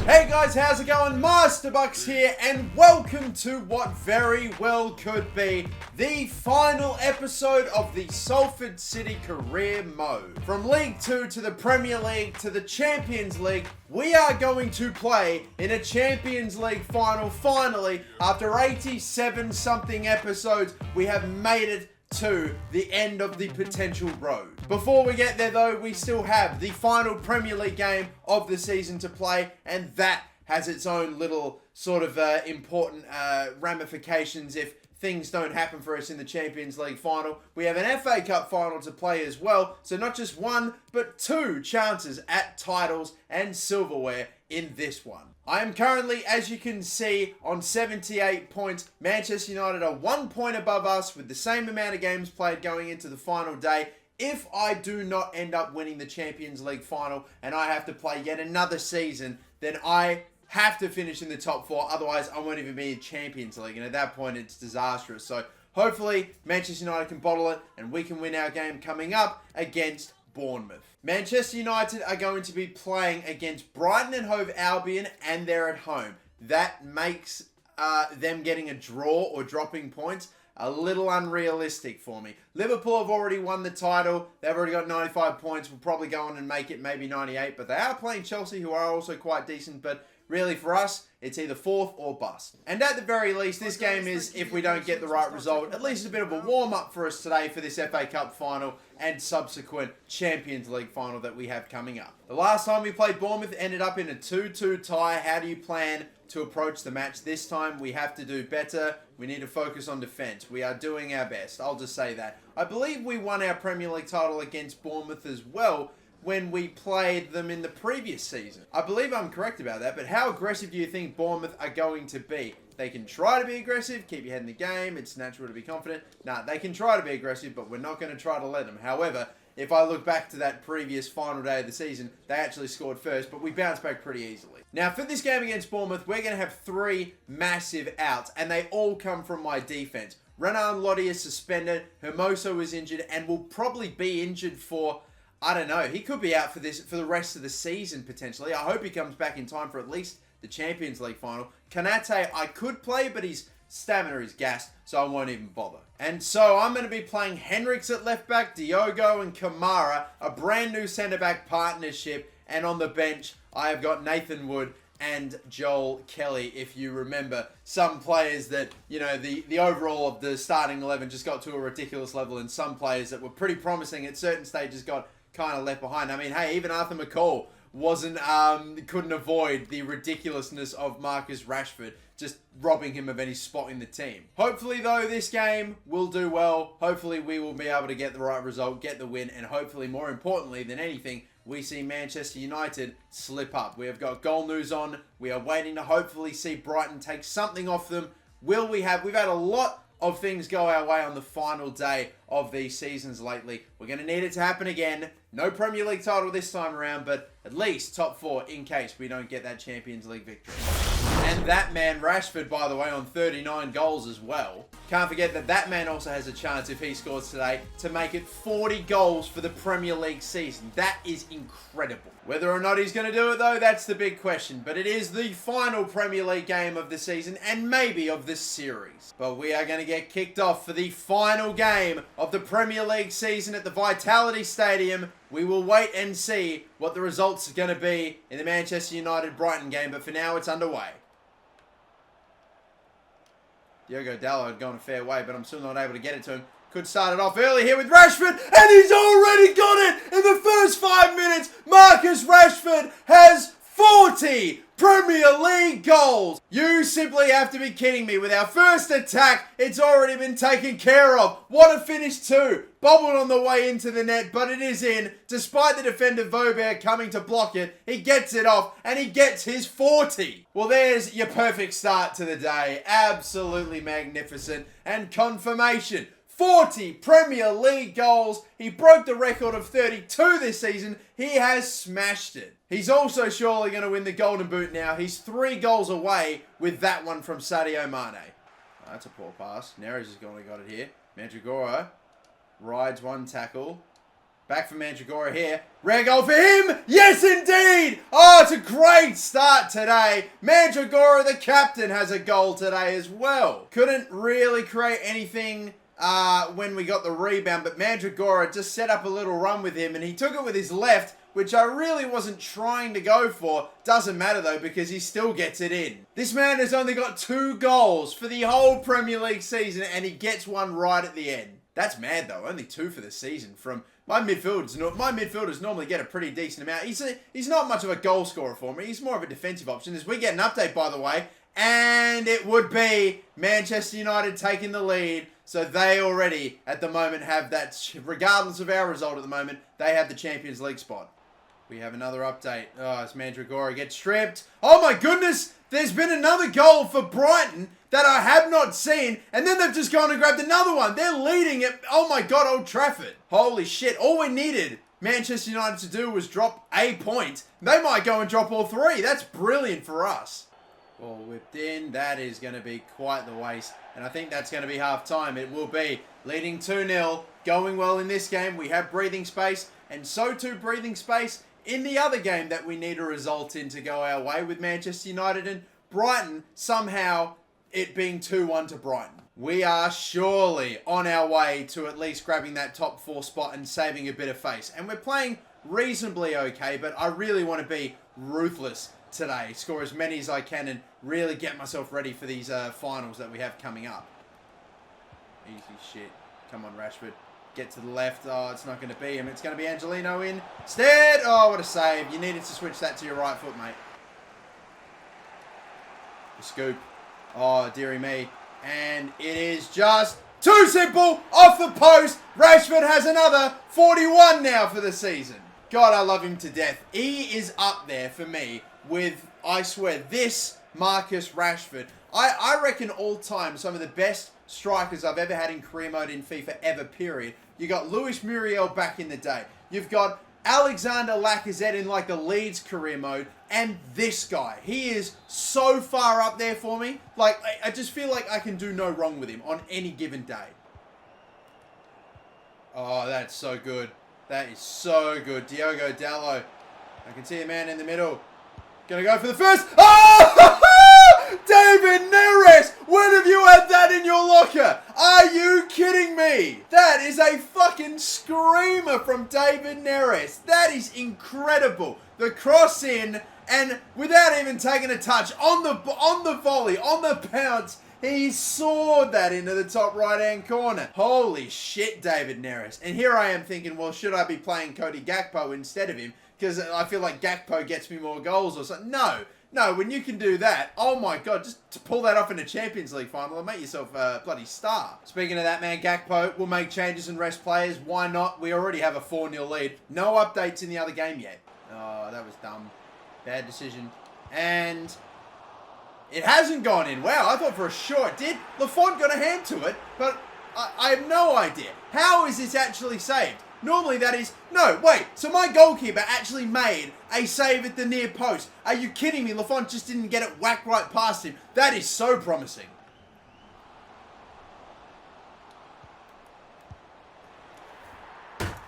Hey guys, how's it going? Master Bucks here, and welcome to what very well could be the final episode of the Salford City career mode. From League 2 to the Premier League to the Champions League, we are going to play in a Champions League final. Finally, after 87 something episodes, we have made it to the end of the potential road. Before we get there though, we still have the final Premier League game of the season to play, and that has its own little sort of important ramifications if things don't happen for us in the Champions League final. We have an FA Cup final to play as well, so not just one, but two chances at titles and silverware in this one. I am currently, as you can see, on 78 points. Manchester United are 1 point above us with the same amount of games played going into the final day. If I do not end up winning the Champions League final and I have to play yet another season, then I have to finish in the top four. Otherwise, I won't even be in Champions League. And at that point, it's disastrous. So hopefully, Manchester United can bottle it and we can win our game coming up against Bournemouth. Manchester United are going to be playing against Brighton and Hove Albion, and they're at home. That makes them getting a draw or dropping points a little unrealistic for me. Liverpool have already won the title. They've already got 95 points. We'll probably go on and make it maybe 98, but they are playing Chelsea, who are also quite decent. But really, for us, it's either fourth or bust. And at the very least, this game is, if we don't get the right result, at least a bit of a warm-up for us today for this FA Cup final and subsequent Champions League final that we have coming up. The last time we played Bournemouth ended up in a 2-2 tie. How do you plan to approach the match? This time we have to do better. We need to focus on defence. We are doing our best. I'll just say that. I believe we won our Premier League title against Bournemouth as well when we played them in the previous season. I believe I'm correct about that, but how aggressive do you think Bournemouth are going to be? They can try to be aggressive, keep your head in the game, it's natural to be confident. Nah, they can try to be aggressive, but we're not going to try to let them. However, if I look back to that previous final day of the season, they actually scored first, but we bounced back pretty easily. Now, for this game against Bournemouth, we're going to have three massive outs, and they all come from my defense. Renan Lodi is suspended, Hermoso is injured, and will probably be injured for, I don't know, he could be out for the rest of the season, potentially. I hope he comes back in time for at least the Champions League final. Kanate, I could play, but his stamina is gassed, so I won't even bother. And so I'm going to be playing Henriks at left back, Diogo and Kamara, a brand new centre-back partnership, and on the bench, I have got Nathan Wood and Joel Kelly. If you remember, some players that, you know, the overall of the starting 11 just got to a ridiculous level, and some players that were pretty promising at certain stages got kind of left behind. I mean, hey, even Arthur McCall couldn't avoid the ridiculousness of Marcus Rashford just robbing him of any spot in the team. Hopefully, though, this game will do well. Hopefully, we will be able to get the right result, get the win, and hopefully, more importantly than anything, we see Manchester United slip up. We have got goal news on. We are waiting to hopefully see Brighton take something off them. We've had a lot of things go our way on the final day of these seasons lately. We're going to need it to happen again. No Premier League title this time around, but at least top four in case we don't get that Champions League victory. And that man Rashford, by the way, on 39 goals as well. Can't forget that that man also has a chance, if he scores today, to make it 40 goals for the Premier League season. That is incredible. Whether or not he's going to do it, though, that's the big question. But it is the final Premier League game of the season and maybe of this series. But we are going to get kicked off for the final game of the Premier League season at the Vitality Stadium. We will wait and see what the results are going to be in the Manchester United-Brighton game. But for now, it's underway. Diogo Dalot had gone a fair way, but I'm still not able to get it to him. Could start it off early here with Rashford, and he's already got it in the first 5 minutes. Marcus Rashford has 40 Premier League goals. You simply have to be kidding me. With our first attack, it's already been taken care of. What a finish too. Bobbled on the way into the net, but it is in. Despite the defender Vobert coming to block it, he gets it off, and he gets his 40. Well, there's your perfect start to the day. Absolutely magnificent. And confirmation. 40 Premier League goals. He broke the record of 32 this season. He has smashed it. He's also surely going to win the Golden Boot now. He's 3 goals away with that one from Sadio Mane. Oh, that's a poor pass. Neres has gone and got it here. Mandragora rides one tackle. Back for Mandragora here. Rare goal for him. Yes, indeed. Oh, it's a great start today. Mandragora, the captain, has a goal today as well. Couldn't really create anything when we got the rebound, but Mandragora just set up a little run with him, and he took it with his left, which I really wasn't trying to go for. Doesn't matter though, because he still gets it in. This man has only got 2 goals for the whole Premier League season, and he gets one right at the end. That's mad though, only 2 for the season from my midfielders. My midfielders normally get a pretty decent amount. He's not much of a goal scorer for me. He's more of a defensive option. As we get an update, by the way, and it would be Manchester United taking the lead. So they already, at the moment, have that, regardless of our result at the moment, they have the Champions League spot. We have another update. Oh, as Mandragora gets stripped. Oh my goodness! There's been another goal for Brighton that I have not seen. And then they've just gone and grabbed another one. They're leading it. Oh my God, Old Trafford. Holy shit. All we needed Manchester United to do was drop a point. They might go and drop all 3. That's brilliant for us. Ball whipped in. That is going to be quite the waste. And I think that's going to be half-time. It will be. Leading 2-0. Going well in this game. We have breathing space. And so too breathing space in the other game that we need a result in to go our way with Manchester United and Brighton, somehow it being 2-1 to Brighton. We are surely on our way to at least grabbing that top 4 spot and saving a bit of face. And we're playing reasonably okay, but I really want to be ruthless today. Score as many as I can and really get myself ready for these finals that we have coming up. Easy shit. Come on, Rashford. Get to the left. Oh, it's not going to be him. It's going to be Angelino instead. Oh, what a save. You needed to switch that to your right foot, mate. The scoop. Oh, dearie me. And it is just too simple. Off the post. Rashford has another 41 now for the season. God, I love him to death. He is up there for me with, I swear, this Marcus Rashford. I reckon all time some of the best strikers I've ever had in career mode in FIFA ever, period. You got Luis Muriel back in the day. You've got Alexander Lacazette in like the Leeds career mode. And this guy. He is so far up there for me. Like, I just feel like I can do no wrong with him on any given day. Oh, that's so good. That is so good. Diogo Dalot. I can see a man in the middle. Gonna go for the first. Oh! David Neres! When have you had that in your locker? Are you kidding me? That is a fucking screamer from David Neres. That is incredible. The cross in, and without even taking a touch, on the volley, on the pounce, he soared that into the top right-hand corner. Holy shit, David Neres. And here I am thinking, well, should I be playing Cody Gakpo instead of him? Because I feel like Gakpo gets me more goals or something. No, when you can do that, oh my God, just to pull that off in a Champions League final and make yourself a bloody star. Speaking of that, man, Gakpo will make changes and rest players. Why not? We already have a 4-0 lead. No updates in the other game yet. Oh, that was dumb. Bad decision. And it hasn't gone in. Wow, I thought for sure it did. Lafont got a hand to it, but I have no idea. How is this actually saved? Normally that is... No, wait. So my goalkeeper actually made a save at the near post. Are you kidding me? Lafont just didn't get it whacked right past him. That is so promising.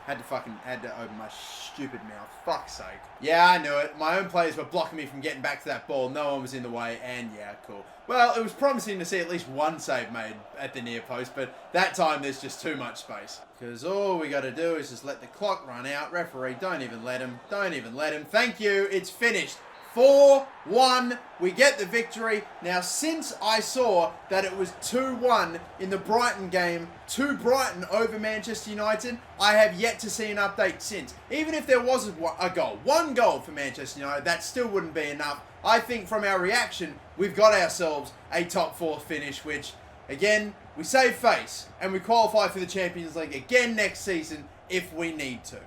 Had to open my stupid mouth. Fuck's sake. Yeah, I knew it. My own players were blocking me from getting back to that ball. No one was in the way, and yeah, cool. Well, it was promising to see at least one save made at the near post, but that time there's just too much space. Because all we got to do is just let the clock run out. Referee, don't even let him. Don't even let him. Thank you. It's finished. 4-1. We get the victory. Now, since I saw that it was 2-1 in the Brighton game to Brighton over Manchester United, I have yet to see an update since. Even if there was a goal, one goal for Manchester United, that still wouldn't be enough. I think from our reaction, we've got ourselves a top 4 finish, which, again, we save face and we qualify for the Champions League again next season if we need to.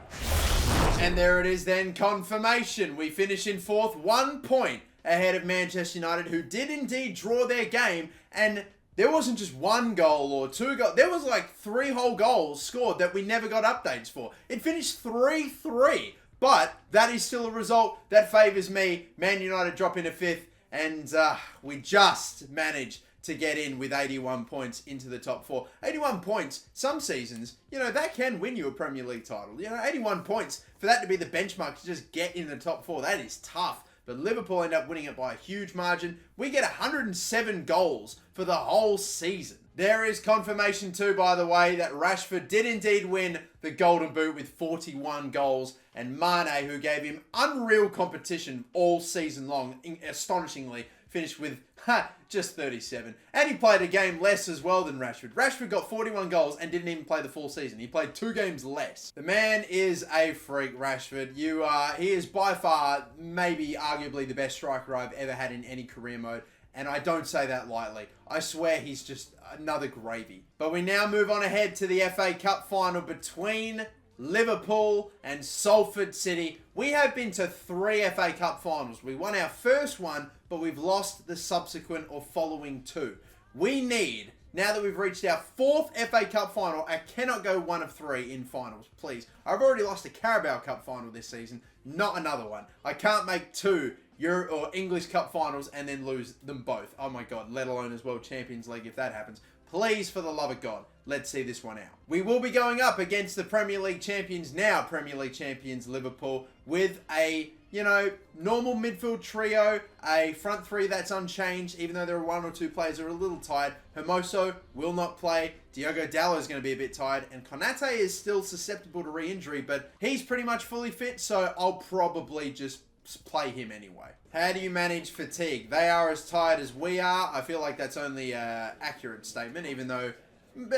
And there it is then, confirmation. We finish in 4th, 1 point ahead of Manchester United, who did indeed draw their game. And there wasn't just 1 goal or 2 goals. There was like 3 whole goals scored that we never got updates for. It finished 3-3. But that is still a result that favours me. Man United drop into 5th. And we just managed to get in with 81 points into the top 4. 81 points, some seasons, that can win you a Premier League title. 81 points, for that to be the benchmark to just get in the top 4, that is tough. But Liverpool end up winning it by a huge margin. We get 107 goals for the whole season. There is confirmation too, by the way, that Rashford did indeed win the Golden Boot with 41 goals. And Mane, who gave him unreal competition all season long, astonishingly, finished with just 37. And he played a game less as well than Rashford. Rashford got 41 goals and didn't even play the full season. He played 2 games less. The man is a freak, Rashford. He is by far, maybe arguably the best striker I've ever had in any career mode. And I don't say that lightly. I swear he's just another gravy. But we now move on ahead to the FA Cup final between Liverpool and Salford City. We have been to 3 FA Cup finals. We won our first one, but we've lost the subsequent or following 2. We need, now that we've reached our 4th FA Cup final, I cannot go 1 of 3 in finals, please. I've already lost a Carabao Cup final this season, not another one. I can't make 2 Euro or English Cup finals and then lose them both. Oh my God, let alone as well Champions League if that happens. Please, for the love of God, let's see this one out. We will be going up against the Premier League champions, now Premier League champions Liverpool, with a, normal midfield trio, a front 3 that's unchanged, even though there are 1 or 2 players that are a little tired. Hermoso will not play. Diogo Dalot is going to be a bit tired, and Konate is still susceptible to re-injury, but he's pretty much fully fit, so I'll probably just play him anyway. How do you manage fatigue? They are as tired as we are. I feel like that's only an accurate statement, even though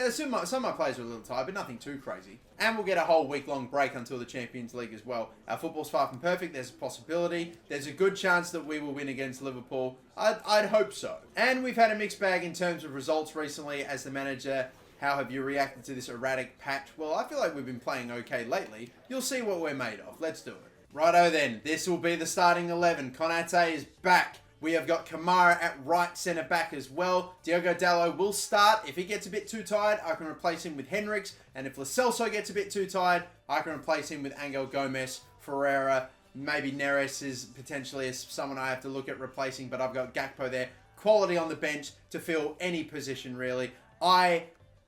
some of my players are a little tired, but nothing too crazy. And we'll get a whole week-long break until the Champions League as well. Our football's far from perfect. There's a possibility. There's a good chance that we will win against Liverpool. I'd hope so. And we've had a mixed bag in terms of results recently as the manager. How have you reacted to this erratic patch? Well, I feel like we've been playing okay lately. You'll see what we're made of. Let's do it. Righto then, this will be the starting 11. Konate is back. We have got Kamara at right centre back as well. Diogo Dalot will start. If he gets a bit too tired, I can replace him with Henriks. And if Lo Celso gets a bit too tired, I can replace him with Angel Gomez, Ferreira. Maybe Neres is potentially someone I have to look at replacing, but I've got Gakpo there. Quality on the bench to fill any position, really.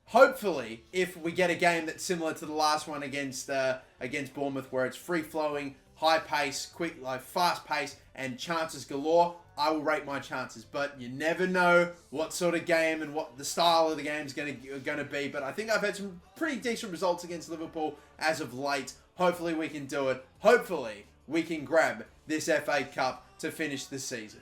Hopefully, if we get a game that's similar to the last one against Bournemouth, where it's free-flowing, high pace, quick, fast pace, and chances galore, I will rate my chances. But you never know what sort of game and what the style of the game is going to be. But I think I've had some pretty decent results against Liverpool as of late. Hopefully we can do it. Hopefully we can grab this FA Cup to finish the season.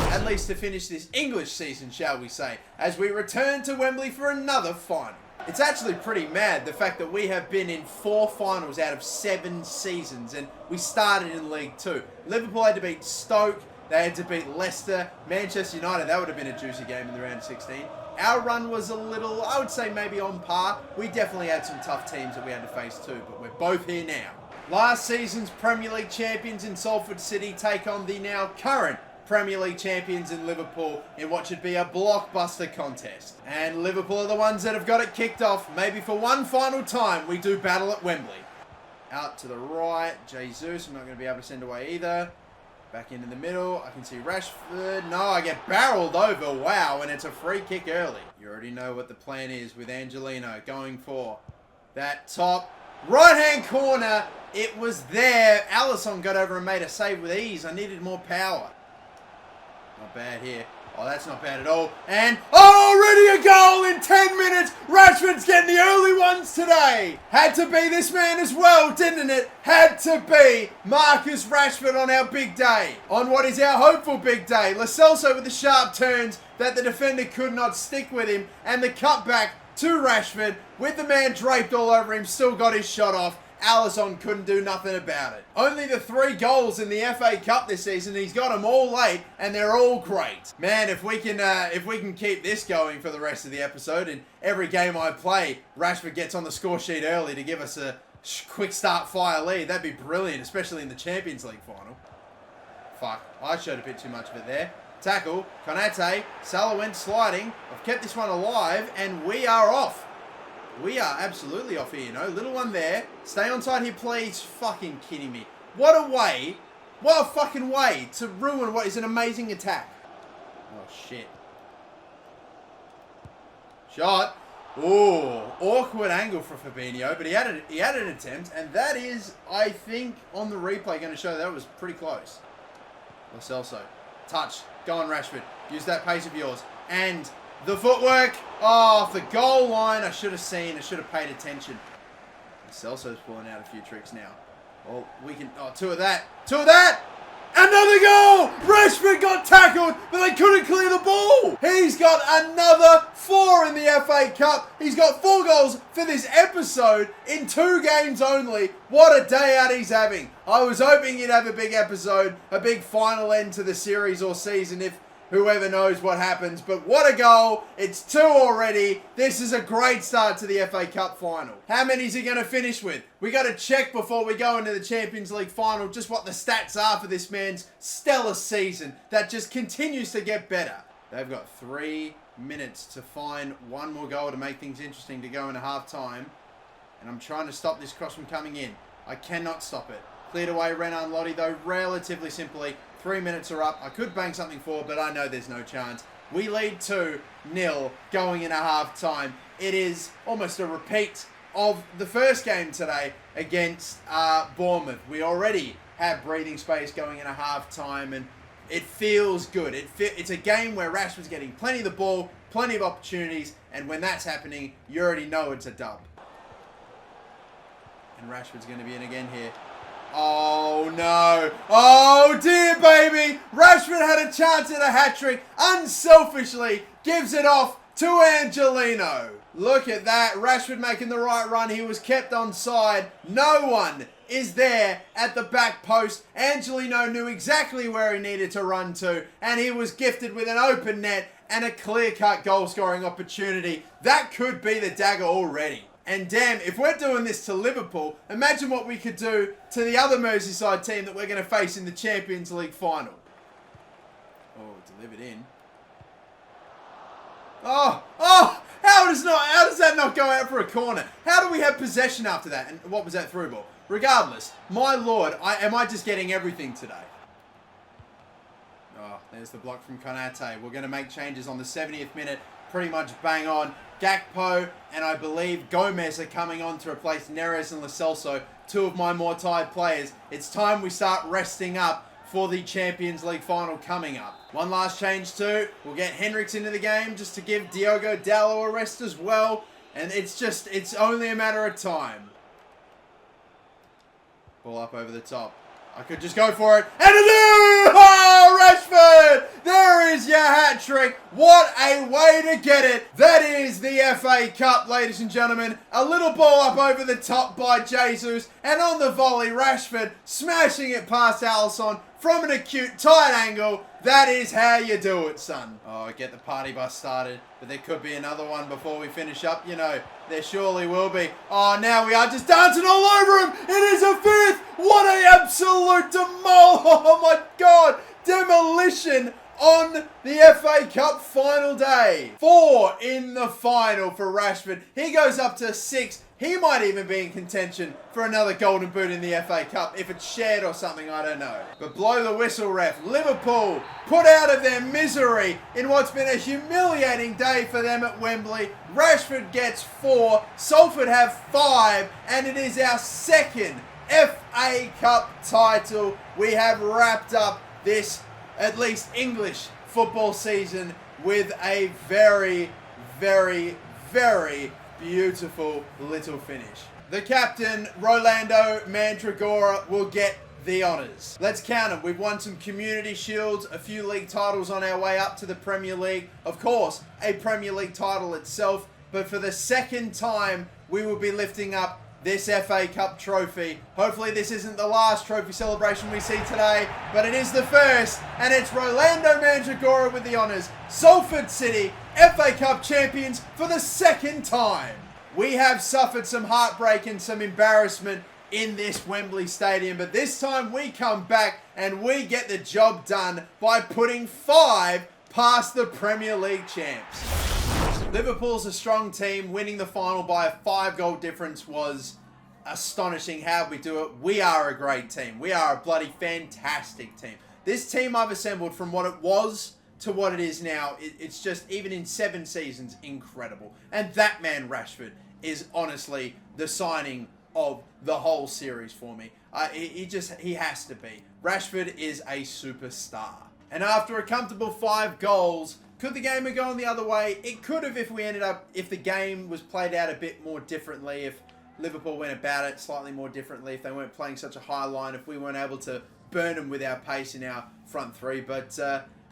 At least to finish this English season, shall we say, as we return to Wembley for another final. It's actually pretty mad, the fact that we have been in 4 finals out of 7 seasons, and we started in League 2. Liverpool had to beat Stoke, they had to beat Leicester, Manchester United, that would have been a juicy game in the round of 16. Our run was a little, I would say maybe on par. We definitely had some tough teams that we had to face too, but we're both here now. Last season's Premier League champions in Salford City take on the now current Premier League champions in Liverpool in what should be a blockbuster contest. And Liverpool are the ones that have got it kicked off. Maybe for one final time, we do battle at Wembley. Out to the right, Jesus. I'm not going to be able to send away either. Back into the middle. I can see Rashford. No, I get barreled over. Wow, and it's a free kick early. You already know what the plan is with Angelino going for that top right-hand corner. It was there. Alisson got over and made a save with ease. I needed more power. Not bad here. Oh, that's not bad at all. And, already a goal in 10 minutes. Rashford's getting the early ones today. Had to be this man as well, didn't it? Had to be Marcus Rashford on our big day. On what is our hopeful big day. Lo Celso with the sharp turns that the defender could not stick with him. And the cutback to Rashford with the man draped all over him. Still got his shot off. Alisson couldn't do nothing about it. Only the 3 goals in the FA Cup this season. He's got them all late, and they're all great. Man, if we can keep this going for the rest of the episode, and every game I play, Rashford gets on the score sheet early to give us a quick start fire lead, that'd be brilliant, especially in the Champions League final. Fuck, I showed a bit too much of it there. Tackle, Konate, Salah went sliding. I've kept this one alive, and we are off. We are absolutely off here, Little one there. Stay on side here, please. Fucking kidding me. What a way. What a fucking way to ruin what is an amazing attack. Oh, shit. Shot. Ooh, awkward angle for Fabinho, but he had an attempt, and that is, I think, on the replay going to show that was pretty close. Lo Celso. Touch. Go on, Rashford. Use that pace of yours. And the footwork. Oh, off the goal line. I should have seen. I should have paid attention. Lo Celso's pulling out a few tricks now. Oh, we can... Oh, two of that. Two of that! Another goal! Rashford got tackled, but they couldn't clear the ball. He's got another 4 in the FA Cup. He's got 4 goals for this episode in 2 games only. What a day out he's having. I was hoping he'd have a big episode, a big final end to the series or season if whoever knows what happens. But what a goal. It's 2 already. This is a great start to the FA Cup final. How many is he going to finish with? We got to check before we go into the Champions League final just what the stats are for this man's stellar season that just continues to get better. They've got 3 minutes to find 1 more goal to make things interesting to go into half time. And I'm trying to stop this cross from coming in. I cannot stop it. Cleared away Renan Lodi though relatively simply. 3 minutes are up. I could bang something forward, but I know there's no chance. We lead 2-0 going into half time. It is almost a repeat of the first game today against Bournemouth. We already have breathing space going into half time, and it feels good. It's a game where Rashford's getting plenty of the ball, plenty of opportunities, and when that's happening, you already know it's a dub. And Rashford's going to be in again here. Oh no. Oh dear baby. Rashford had a chance at a hat-trick. Unselfishly gives it off to Angelino. Look at that. Rashford making the right run. He was kept onside. No one is there at the back post. Angelino knew exactly where he needed to run to, and he was gifted with an open net and a clear-cut goal-scoring opportunity. That could be the dagger already. And damn, if we're doing this to Liverpool, imagine what we could do to the other Merseyside team that we're going to face in the Champions League final. Oh, delivered in. Oh, how does that not go out for a corner? How do we have possession after that? And what was that through ball? Regardless, my lord, am I just getting everything today? Oh, there's the block from Konate. We're going to make changes on the 70th minute. Pretty much bang on. Gakpo and I believe Gomez are coming on to replace Neres and Lo Celso, 2 of my more tired players. It's time we start resting up for the Champions League final coming up. One last change too. We'll get Hendricks into the game just to give Diogo Dalot a rest as well. And it's only a matter of time. Ball up over the top. I could just go for it. And a do! Oh, Rashford! There is your hat-trick. What a way to get it. That is the FA Cup, ladies and gentlemen. A little ball up over the top by Jesus. And on the volley, Rashford smashing it past Alisson from an acute tight angle. That is how you do it, son. Oh, get the party bus started. But there could be another one before we finish up. You know, there surely will be. Oh, now we are just dancing all over him. It is a 5th. What an absolute Oh, my God. Demolition on the FA Cup final day. 4 in the final for Rashford. He goes up to 6. He might even be in contention for another golden boot in the FA Cup. If it's shared or something, I don't know. But blow the whistle, ref. Liverpool put out of their misery in what's been a humiliating day for them at Wembley. Rashford gets 4. Salford have 5. And it is our 2nd FA Cup title. We have wrapped up this, at least English football season with a very, very, very beautiful little finish. The captain, Rolando Mandragora, will get the honours. Let's count them. We've won some community shields, a few league titles on our way up to the Premier League. Of course, a Premier League title itself. But for the 2nd time, we will be lifting up this FA Cup trophy. Hopefully this isn't the last trophy celebration we see today, but it is the first, and it's Rolando Mandragora with the honours. Salford City, FA Cup champions for the 2nd time. We have suffered some heartbreak and some embarrassment in this Wembley Stadium, but this time we come back and we get the job done by putting 5 past the Premier League champs. Liverpool's a strong team. Winning the final by a 5-goal difference was astonishing. How we do it. We are a great team. We are a bloody fantastic team. This team I've assembled from what it was to what it is now, it's just, even in 7 seasons, incredible. And that man, Rashford, is honestly the signing of the whole series for me. He has to be. Rashford is a superstar. And after a comfortable 5 goals, could the game have gone the other way? It could have if the game was played out a bit more differently, if Liverpool went about it slightly more differently, if they weren't playing such a high line, if we weren't able to burn them with our pace in our front 3. But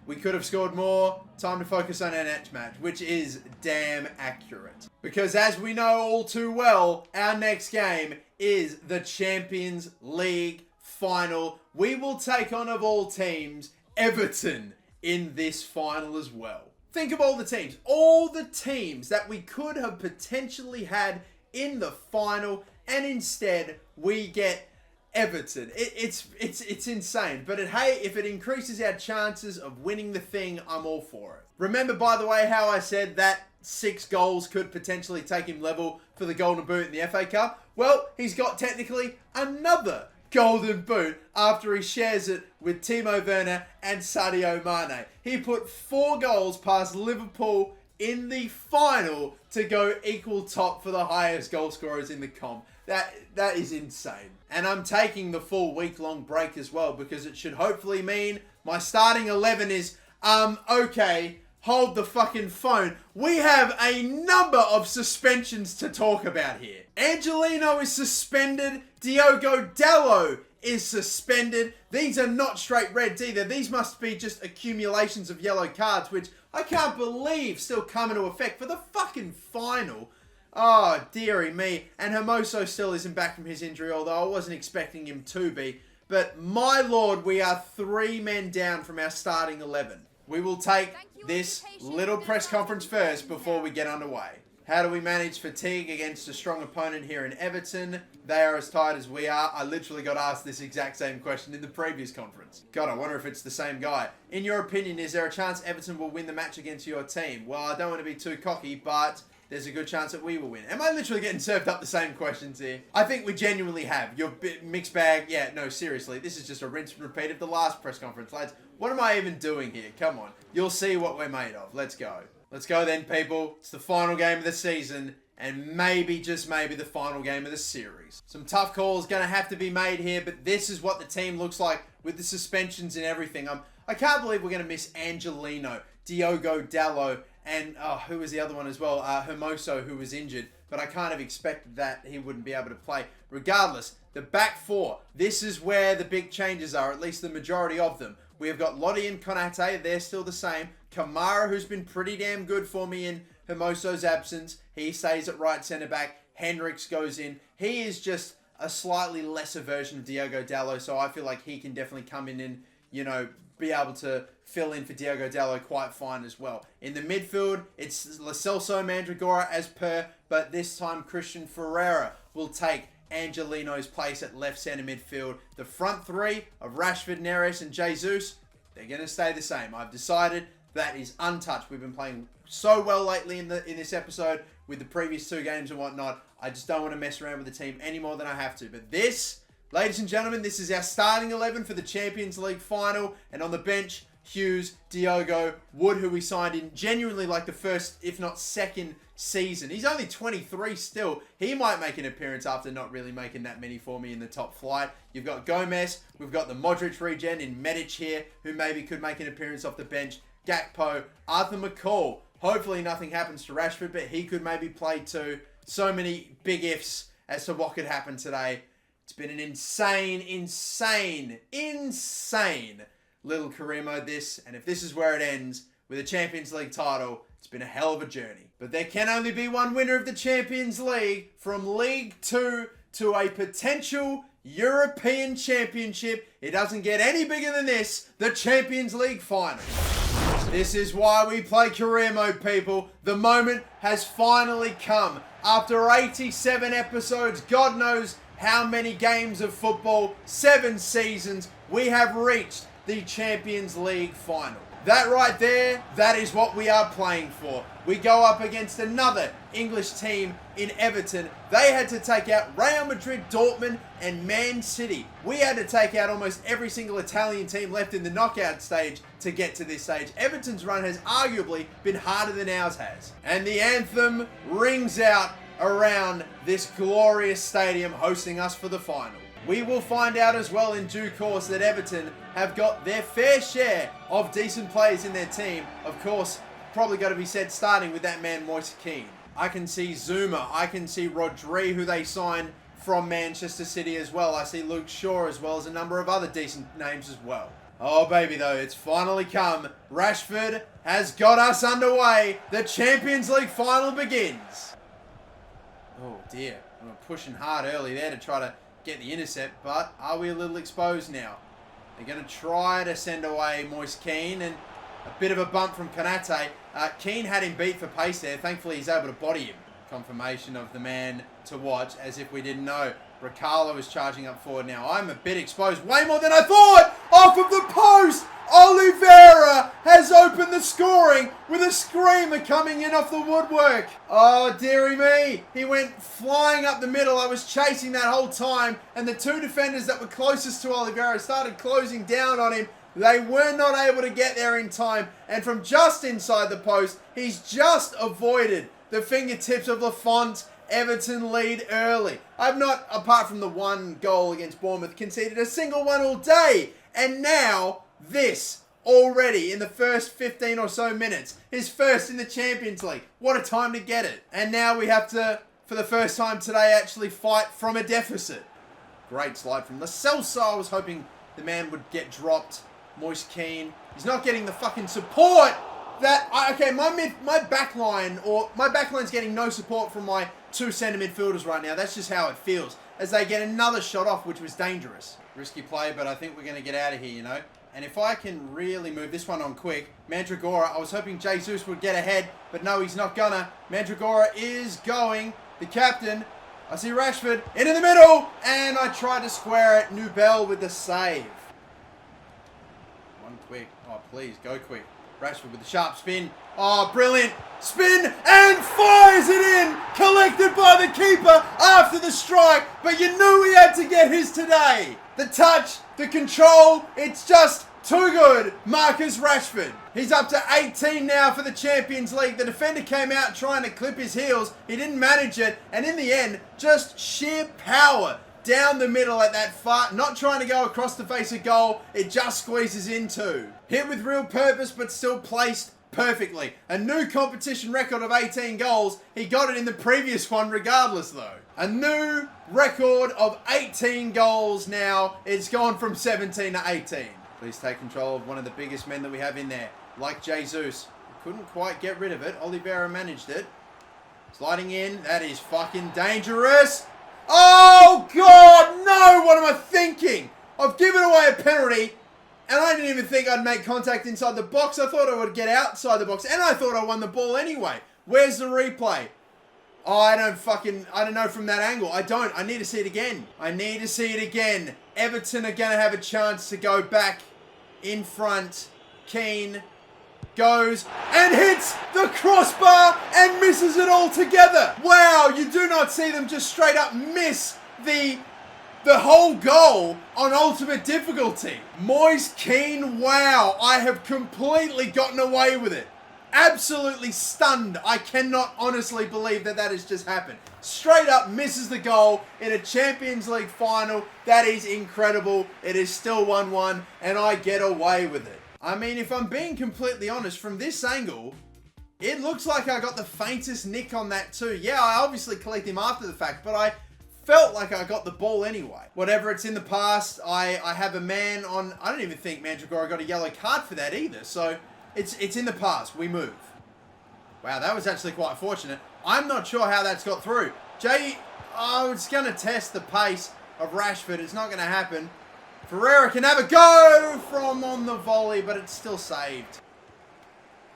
we could have scored more. Time to focus on our next match, which is damn accurate. Because as we know all too well, our next game is the Champions League final. We will take on, of all teams, Everton in this final as well. Think of all the teams that we could have potentially had in the final, and instead we get Everton. It's insane. But hey, if it increases our chances of winning the thing, I'm all for it. Remember, by the way, how I said that 6 goals could potentially take him level for the Golden Boot in the FA Cup? Well, he's got technically another Golden Boot after he shares it with Timo Werner and Sadio Mane. He put 4 goals past Liverpool in the final to go equal top for the highest goal scorers in the comp. That is insane. And I'm taking the full week-long break as well, because it should hopefully mean my starting 11 is, okay, hold the fucking phone. We have a number of suspensions to talk about here. Angelino is suspended. Diogo Dalot is suspended. These are not straight reds either. These must be just accumulations of yellow cards, which I can't believe still come into effect for the fucking final. Oh, dearie me. And Hermoso still isn't back from his injury, although I wasn't expecting him to be. But my lord, we are 3 men down from our starting 11. We will take this little press conference first before we get underway. How do we manage fatigue against a strong opponent here in Everton? They are as tired as we are. I literally got asked this exact same question in the previous conference. God, I wonder if it's the same guy. In your opinion, is there a chance Everton will win the match against your team? Well, I don't want to be too cocky, but there's a good chance that we will win. Am I literally getting served up the same questions here? I think we genuinely have. Your mixed bag, yeah, no, seriously. This is just a rinse and repeat of the last press conference, lads. What am I even doing here? Come on. You'll see what we're made of. Let's go. Let's go then, people. It's the final game of the season, and maybe, just maybe, the final game of the series. Some tough calls going to have to be made here, but this is what the team looks like with the suspensions and everything. I can't believe we're going to miss Angelino, Diogo Dalot, and who was the other one as well? Hermoso, who was injured. But I kind of expected that he wouldn't be able to play. Regardless, the back 4, this is where the big changes are, at least the majority of them. We have got Lottie and Konate, they're still the same. Kamara, who's been pretty damn good for me in Hermoso's absence, he stays at right centre-back. Hendricks goes in. He is just a slightly lesser version of Diogo Dalot, so I feel like he can definitely come in and, you know, be able to fill in for Diogo Dalot quite fine as well. In the midfield, it's Lo Celso Mandragora as per, but this time Christian Ferreira will take Angelino's place at left centre midfield. The front 3 of Rashford, Neres and Jesus, they're going to stay the same. I've decided that is untouched. We've been playing so well lately in this episode with the previous 2 games and whatnot. I just don't want to mess around with the team any more than I have to. But this, ladies and gentlemen, this is our starting 11 for the Champions League final. And on the bench, Hughes, Diogo, Wood, who we signed in genuinely like the first, if not second season. He's only 23 still. He might make an appearance after not really making that many for me in the top flight. You've got Gomez. We've got the Modric regen in Medic here, who maybe could make an appearance off the bench. Gakpo, Arthur McCall. Hopefully nothing happens to Rashford, but he could maybe play too. So many big ifs as to what could happen today. It's been an insane little career mode this. And if this is where it ends with a Champions League title, it's been a hell of a journey. But there can only be one winner of the Champions League, from League 2 to a potential European Championship. It doesn't get any bigger than this, the Champions League final. This is why we play career mode, people. The moment has finally come. After 87 episodes, God knows how many games of football, 7 seasons, we have reached the Champions League final. That right there, that is what we are playing for. We go up against another English team in Everton. They had to take out Real Madrid, Dortmund, and Man City. We had to take out almost every single Italian team left in the knockout stage to get to this stage. Everton's run has arguably been harder than ours has. And the anthem rings out around this glorious stadium hosting us for the final. We will find out as well in due course that Everton have got their fair share of decent players in their team. Of course, probably got to be said starting with that man Moise Kean. I can see Zuma. I can see Rodri, who they signed from Manchester City as well. I see Luke Shaw as well as a number of other decent names as well. Oh baby though, it's finally come. Rashford has got us underway. The Champions League final begins. Oh dear, we were pushing hard early there to try to get the intercept, but are we a little exposed now? They're going to try to send away Moise Kean, and a bit of a bump from Konate. Kean had him beat for pace there. Thankfully, he's able to body him. Confirmation of the man to watch, as if we didn't know. Riccardo is charging up forward now. I'm a bit exposed, way more than I thought! Off of the post! Oliveira has opened the scoring with a screamer coming in off the woodwork. Oh, dearie me. He went flying up the middle. I was chasing that whole time, and the two defenders that were closest to Oliveira started closing down on him. They were not able to get there in time, and from just inside the post, he's just avoided the fingertips of Lafont. Everton lead early. I've not, apart from the one goal against Bournemouth, conceded a single one all day, and now this already in the first 15 or so minutes. His first in the Champions League. What a time to get it. And now we have to, for the first time today, actually fight from a deficit. Great slide from Lo Celso. I was hoping the man would get dropped. Moise Kean. He's not getting the fucking support that... Okay, my backline's getting no support from my two centre midfielders right now. That's just how it feels. As they get another shot off, which was dangerous. Risky play, but I think we're going to get out of here, you know. And if I can really move this one on quick, Mandragora, I was hoping Jesus would get ahead, but no, he's not gonna. Mandragora is going. The captain, I see Rashford, into the middle, and I tried to square it. Nubel with the save. One quick. Oh, please, go quick. Rashford with the sharp spin. Oh, brilliant. Spin and fires it in. Collected by the keeper after the strike, but you knew he had to get his today. The touch, the control, it's just too good. Marcus Rashford. He's up to 18 now for the Champions League. The defender came out trying to clip his heels. He didn't manage it. And in the end, just sheer power down the middle at that far. Not trying to go across the face of goal. It just squeezes into. Hit with real purpose, but still placed perfectly. A new competition record of 18 goals. He got it in the previous one regardless though. A new record of 18 goals now. It's gone from 17 to 18. Please take control of one of the biggest men that we have in there. Like Jesus. Couldn't quite get rid of it. Oliveira managed it. Sliding in. That is fucking dangerous. Oh God, no! What am I thinking? I've given away a penalty. And I didn't even think I'd make contact inside the box. I thought I would get outside the box. And I thought I won the ball anyway. Where's the replay? Oh, I don't know from that angle. I need to see it again. I need to see it again. Everton are going to have a chance to go back in front. Kean goes and hits the crossbar and misses it altogether. Wow, you do not see them just straight up miss the whole goal on ultimate difficulty. Moise Kean, wow, I have completely gotten away with it. Absolutely stunned. I cannot honestly believe that has just happened. Straight up misses the goal in a Champions League final. That is incredible. It is still 1-1 and I get away with it. I mean, if I'm being completely honest, from this angle, it looks like I got the faintest nick on that too. Yeah, I obviously collect him after the fact, but I felt like I got the ball anyway. Whatever, it's in the past. I have a man on... I don't even think Mandragora got a yellow card for that either. So it's in the past. We move. Wow, that was actually quite fortunate. I'm not sure how that's got through. It's going to test the pace of Rashford. It's not going to happen. Ferreira can have a go from on the volley, but it's still saved.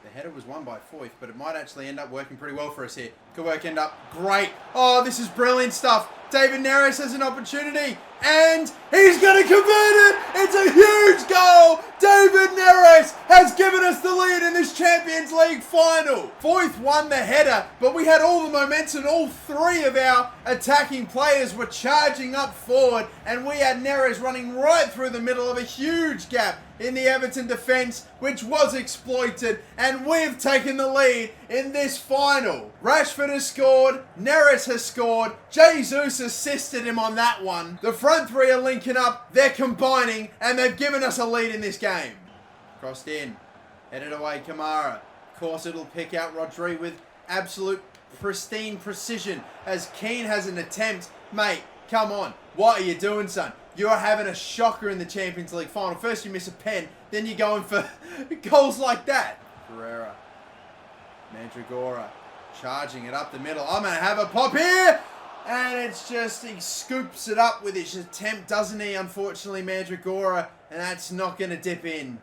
The header was won by Foyth, but it might actually end up working pretty well for us here. Could work end up great. Oh, this is brilliant stuff. David Neres has an opportunity, and he's going to convert it. It's a huge goal. David Neres has given us the lead in this Champions League final. Foyth won the header, but we had all the momentum. All three of our attacking players were charging up forward, and we had Neres running right through the middle of a huge gap in the Everton defence, which was exploited, and we've taken the lead in this final. Rashford has scored, Neres has scored, Jesus assisted him on that one. The front three are linking up, they're combining, and they've given us a lead in this game. Crossed in, headed away Kamara. Of course it'll pick out Rodri with absolute pristine precision as Keane has an attempt. Mate, come on, what are you doing, son? You're having a shocker in the Champions League final. First you miss a pen, then you're going for goals like that. Ferreira, Mandragora, charging it up the middle. I'm going to have a pop here. And it's just, he scoops it up with his attempt, doesn't he? Unfortunately, Mandragora. And that's not going to dip in.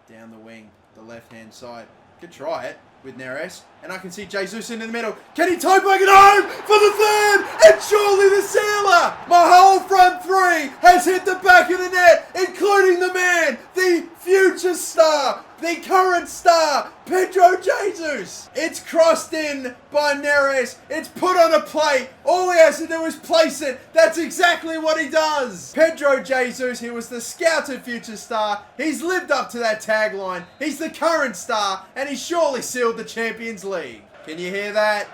Down the wing, the left-hand side. Could try it with Neres. And I can see Jesus in the middle. Can he toe back it home for the third? And surely the sealer. My whole front three has hit the back of the net, including the man, the future star, the current star, Pedro Jesus. It's crossed in by Neres. It's put on a plate. All he has to do is place it. That's exactly what he does. Pedro Jesus, he was the scouted future star. He's lived up to that tagline. He's the current star, and he surely sealed the Champions League. Can you hear that?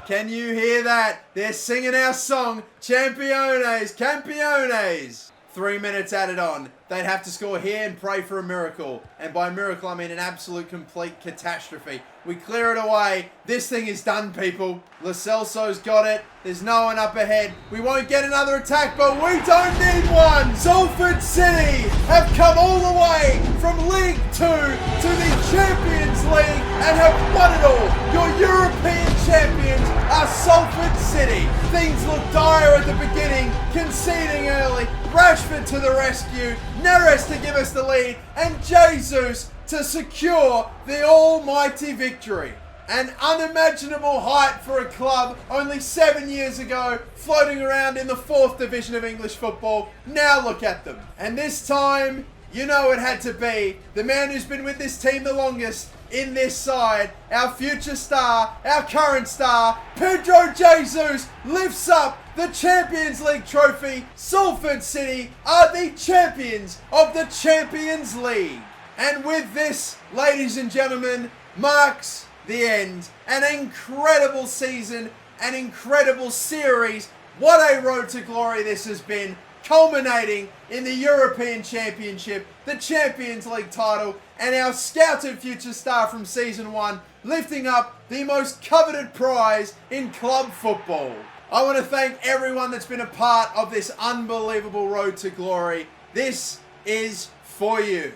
Can you hear that? They're singing our song, Championes, Campeones. 3 minutes added on. They'd have to score here and pray for a miracle. And by miracle, I mean an absolute complete catastrophe. We clear it away. This thing is done, people. Lo Celso's got it. There's no one up ahead. We won't get another attack, but we don't need one. Salford City have come all the way from League 2 to the Champions League and have won it all. Your European champions are Salford City. Things look dire at the beginning, conceding early. Rashford to the rescue. Neres to give us the lead, and Jesus to secure the almighty victory. An unimaginable height for a club only 7 years ago, floating around in the 4th division of English football. Now look at them. And this time, you know it had to be the man who's been with this team the longest in this side, our future star, our current star, Pedro Jesus, lifts up the Champions League trophy. Salford City are the champions of the Champions League. And with this, ladies and gentlemen, marks the end. An incredible season, an incredible series. What a road to glory this has been, culminating in the European Championship, the Champions League title, and our scouted future star from Season 1 lifting up the most coveted prize in club football. I want to thank everyone that's been a part of this unbelievable road to glory. This is for you.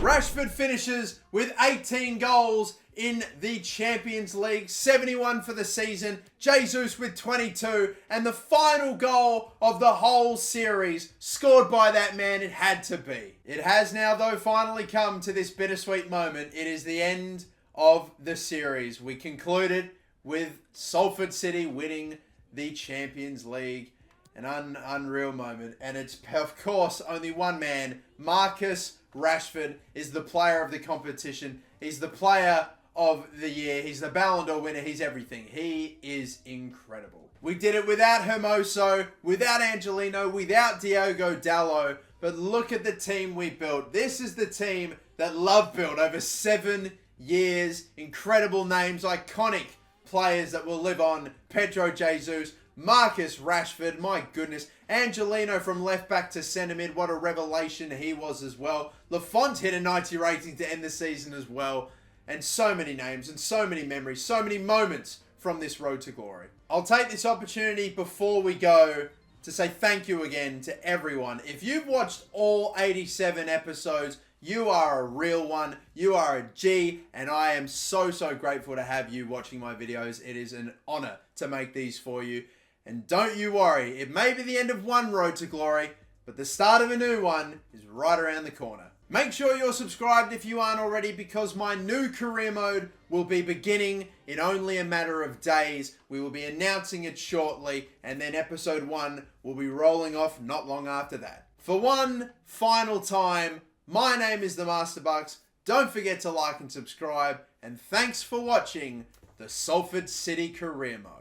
Rashford finishes with 18 goals in the Champions League, 71 for the season, Jesus with 22, and the final goal of the whole series scored by that man. It had to be. It has now, though, finally come to this bittersweet moment. It is the end of the series. We concluded with Salford City winning the Champions League. An unreal moment. And it's, of course, only one man. Marcus Rashford is the player of the competition. He's the player of the year. He's the Ballon d'Or winner. He's everything. He is incredible. We did it without Hermoso, without Angelino, without Diogo Dalot. But look at the team we built. This is the team that Love built over 7 years. Incredible names, iconic players that will live on. Pedro Jesus, Marcus Rashford, my goodness. Angelino from left back to centre mid. What a revelation he was as well. Lafont hit a 90 rating to end the season as well. And so many names and so many memories, so many moments from this road to glory. I'll take this opportunity before we go to say thank you again to everyone. If you've watched all 87 episodes, you are a real one. You are a G, and I am so grateful to have you watching my videos. It is an honor to make these for you. And don't you worry, it may be the end of one road to glory, but the start of a new one is right around the corner. Make sure you're subscribed if you aren't already, because my new career mode will be beginning in only a matter of days. We will be announcing it shortly, and then episode 1 will be rolling off not long after that. For one final time, my name is the Master Bucks. Don't forget to like and subscribe, and thanks for watching the Salford City career mode.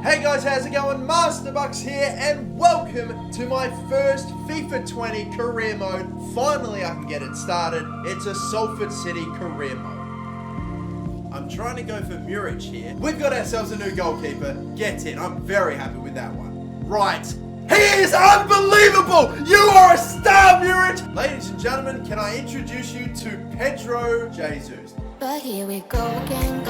Hey guys, how's it going? Master Bucks here, and welcome to my first FIFA 20 career mode. Finally, I can get it started. It's a Salford City career mode. I'm trying to go for Muric here. We've got ourselves a new goalkeeper. Get in. I'm very happy with that one. Right. He is unbelievable! You are a star, Muric! Ladies and gentlemen, can I introduce you to Pedro Jesus? But here we go again,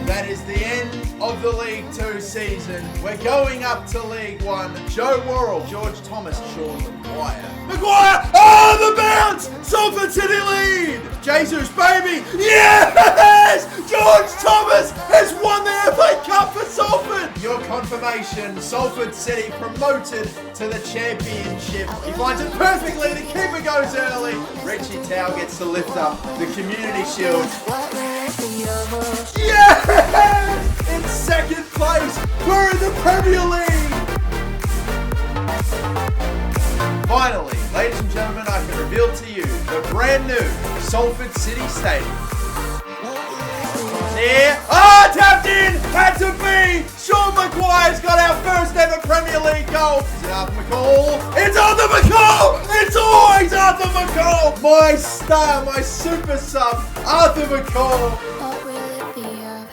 That is the end of the League 2 season. We're going up to League 1. Joe Worrell, George Thomas, Sean Maguire. Oh, the bounce! Salford City lead! Jesus, baby! Yes! George Thomas has won the FA Cup for Salford! Your confirmation, Salford City promoted to the Championship. He finds it perfectly, the keeper goes early. Richie Tao gets to lift up the Community Shield. Yes! In second place, we're in the Premier League! Finally, ladies and gentlemen, I can reveal to you the brand new Salford City Stadium. There. Tapped in! Had to be! Sean Maguire's got our first ever Premier League goal. Is it Arthur McCall? It's Arthur McCall! It's always Arthur McCall! My star, my super sub, Arthur McCall. what will it be of?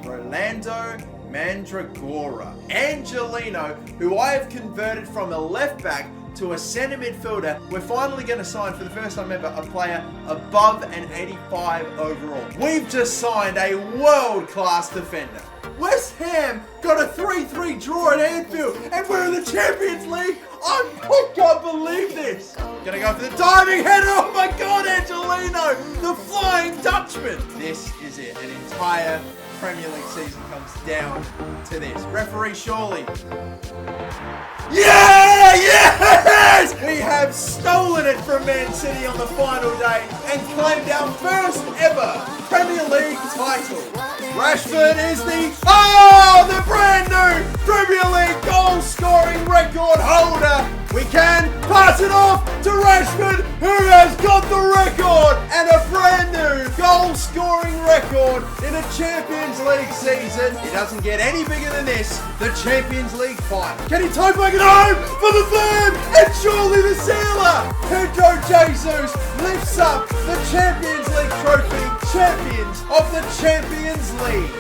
Rolando Mandragora. Angelino, who I have converted from a left back to a centre midfielder. We're finally going to sign, for the first time ever, a player above an 85 overall. We've just signed a world-class defender. West Ham got a 3-3 draw at Anfield, and we're in the Champions League. I can't believe this. Gonna go for the diving header. Oh my God, Angelino, the Flying Dutchman. This is it. An entire Premier League season comes down to this. Referee Shawley. Yeah! Yes! We have stolen it from Man City on the final day and claimed our first ever Premier League title. Rashford is the brand new Premier League goal scoring record holder. We can pass it off to Rashford, who has got the record and a brand new goal scoring record in a Champions League season. It doesn't get any bigger than this, the Champions League final. Can he toe back it home for the third and surely the sealer? Pedro Jesus lifts up the Champions League trophy, champions of the Champions League.